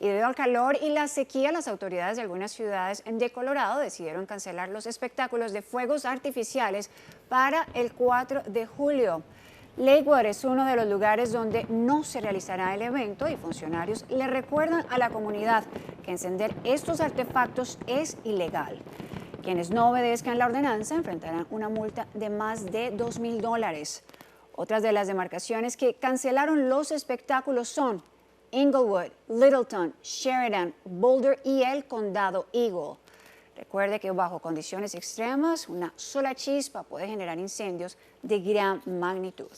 Y debido al calor y la sequía, las autoridades de algunas ciudades de Colorado decidieron cancelar los espectáculos de fuegos artificiales para el 4 de julio. Lakewood es uno de los lugares donde no se realizará el evento y funcionarios le recuerdan a la comunidad que encender estos artefactos es ilegal. Quienes no obedezcan la ordenanza enfrentarán una multa de más de $2,000. Otras de las demarcaciones que cancelaron los espectáculos son Inglewood, Littleton, Sheridan, Boulder y el Condado Eagle. Recuerde que bajo condiciones extremas, una sola chispa puede generar incendios de gran magnitud.